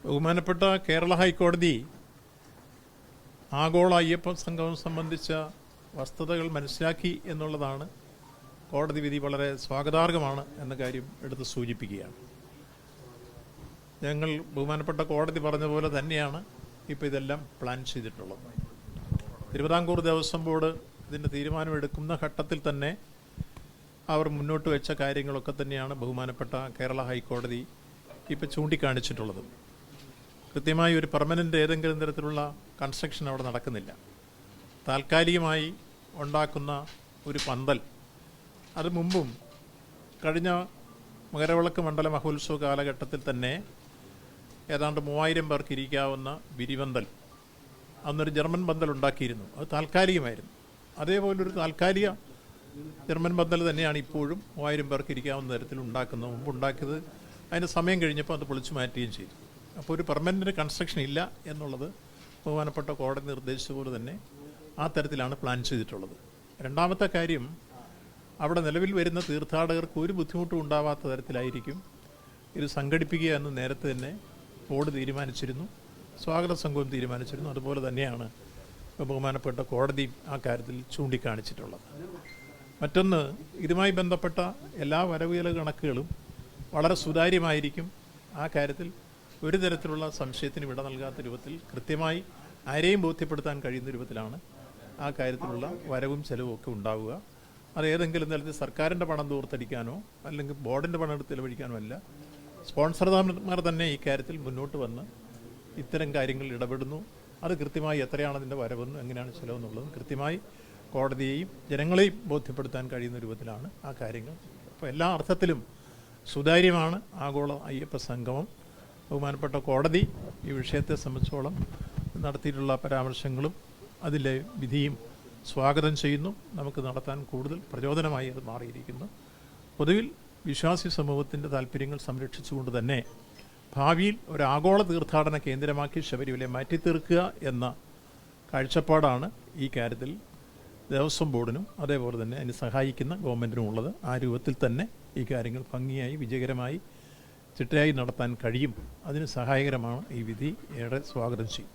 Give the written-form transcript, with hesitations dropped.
ബഹുമാനപ്പെട്ട കേരള ഹൈക്കോടതി ആഗോള അയ്യപ്പ സംഗമം സംബന്ധിച്ച വസ്തുതകൾ മനസ്സിലാക്കി എന്നുള്ളതാണ് കോടതി വിധി. വളരെ സ്വാഗതാർഹമാണ് എന്ന കാര്യം എടുത്ത് സൂചിപ്പിക്കുകയാണ്. ഞങ്ങൾ ബഹുമാനപ്പെട്ട കോടതി പറഞ്ഞ പോലെ തന്നെയാണ് ഇപ്പോൾ ഇതെല്ലാം പ്ലാൻ ചെയ്തിട്ടുള്ളത്. തിരുവിതാംകൂർ ദേവസ്വം ബോർഡ് ഇതിൻ്റെ തീരുമാനമെടുക്കുന്ന ഘട്ടത്തിൽ തന്നെ അവർ മുന്നോട്ട് വെച്ച കാര്യങ്ങളൊക്കെ തന്നെയാണ് ബഹുമാനപ്പെട്ട കേരള ഹൈക്കോടതി ഇപ്പോൾ ചൂണ്ടിക്കാണിച്ചിട്ടുള്ളത്. കൃത്യമായി ഒരു പെർമനൻ്റ് ഏതെങ്കിലും തരത്തിലുള്ള കൺസ്ട്രക്ഷൻ അവിടെ നടക്കുന്നില്ല. താൽക്കാലികമായി ഉണ്ടാക്കുന്ന ഒരു പന്തൽ, അത് മുമ്പും കഴിഞ്ഞ മകരവിളക്ക് മണ്ഡല മഹോത്സവ കാലഘട്ടത്തിൽ തന്നെ ഏതാണ്ട് 3000 പേർക്ക് ഇരിക്കാവുന്ന വിരിപന്തൽ, അന്നൊരു ജർമ്മൻ പന്തൽ ഉണ്ടാക്കിയിരുന്നു. അത് താൽക്കാലികമായിരുന്നു. അതേപോലൊരു താൽക്കാലിക ജർമ്മൻ പന്തൽ തന്നെയാണ് ഇപ്പോഴും 3000 പേർക്ക് ഇരിക്കാവുന്ന തരത്തിൽ ഉണ്ടാക്കുന്നത്. മുമ്പ് ഉണ്ടാക്കിയത് അതിന് സമയം കഴിഞ്ഞപ്പോൾ അത് പൊളിച്ചു മാറ്റുകയും ചെയ്തു. അപ്പോൾ ഒരു പെർമനൻ്റ് കൺസ്ട്രക്ഷൻ ഇല്ല എന്നുള്ളത് ബഹുമാനപ്പെട്ട കോടതി നിർദ്ദേശിച്ചതുപോലെ തന്നെ ആ തരത്തിലാണ് പ്ലാൻ ചെയ്തിട്ടുള്ളത്. രണ്ടാമത്തെ കാര്യം, അവിടെ നിലവിൽ വരുന്ന തീർത്ഥാടകർക്ക് ഒരു ബുദ്ധിമുട്ടും ഉണ്ടാവാത്ത തരത്തിലായിരിക്കും ഇത് സംഘടിപ്പിക്കുക എന്ന് നേരത്തെ തന്നെ ബോർഡ് തീരുമാനിച്ചിരുന്നു, സ്വാഗത സംഘവും തീരുമാനിച്ചിരുന്നു. അതുപോലെ തന്നെയാണ് ബഹുമാനപ്പെട്ട കോടതി ആ കാര്യത്തിൽ ചൂണ്ടിക്കാണിച്ചിട്ടുള്ളത്. മറ്റൊന്ന്, ഇതുമായി ബന്ധപ്പെട്ട എല്ലാ വരവുചെലവ് കണക്കുകളും വളരെ സുതാര്യമായിരിക്കും. ആ കാര്യത്തിൽ ഒരു തരത്തിലുള്ള സംശയത്തിന് വിട നൽകാത്ത രൂപത്തിൽ കൃത്യമായി ആരെയും ബോധ്യപ്പെടുത്താൻ കഴിയുന്ന രൂപത്തിലാണ് ആ കാര്യത്തിലുള്ള വരവും ചെലവും ഒക്കെ ഉണ്ടാവുക. അത് ഏതെങ്കിലും തരത്തിൽ സർക്കാരിൻ്റെ പണം ദൂർത്തടിക്കാനോ അല്ലെങ്കിൽ ബോർഡിൻ്റെ പണം എടുത്ത് ചെലവഴിക്കാനോ അല്ല. സ്പോൺസർമാർ തന്നെ ഈ കാര്യത്തിൽ മുന്നോട്ട് വന്ന് ഇത്തരം കാര്യങ്ങളിൽ ഇടപെടുന്നു. അത് കൃത്യമായി എത്രയാണ് അതിൻ്റെ വരവെന്നും എങ്ങനെയാണ് ചിലവെന്നുള്ളതും കൃത്യമായി കോടതിയെയും ജനങ്ങളെയും ബോധ്യപ്പെടുത്താൻ കഴിയുന്ന രൂപത്തിലാണ് ആ കാര്യങ്ങൾ. അപ്പോൾ എല്ലാ അർത്ഥത്തിലും സുതാര്യമാണ് ആഗോള അയ്യപ്പ സംഗമം. ബഹുമാനപ്പെട്ട കോടതി ഈ വിഷയത്തെ സംബന്ധിച്ചോളം നടത്തിയിട്ടുള്ള പരാമർശങ്ങളും അതിലെ വിധിയും സ്വാഗതം ചെയ്യുന്നു. നമുക്ക് നടത്താൻ കൂടുതൽ പ്രചോദനമായി അത് മാറിയിരിക്കുന്നു. പൊതുവിൽ വിശ്വാസി സമൂഹത്തിൻ്റെ താല്പര്യങ്ങൾ സംരക്ഷിച്ചുകൊണ്ട് തന്നെ ഭാവിയിൽ ഒരു ആഗോള തീർത്ഥാടന കേന്ദ്രമാക്കി ശബരിമലയെ മാറ്റിത്തീർക്കുക എന്ന കാഴ്ചപ്പാടാണ് ഈ കാര്യത്തിൽ ദേവസ്വം ബോർഡിനും അതേപോലെ തന്നെ അതിന് സഹായിക്കുന്ന ഗവൺമെൻറ്റിനും ഉള്ളത്. ആ രൂപത്തിൽ തന്നെ ഈ കാര്യങ്ങൾ ഭംഗിയായി വിജയകരമായി ചിട്ടയായി നടത്താൻ കഴിയും. അതിന് സഹായകരമാണ് ഈ വിധി. ഏറെ സ്വാഗതം ചെയ്യും.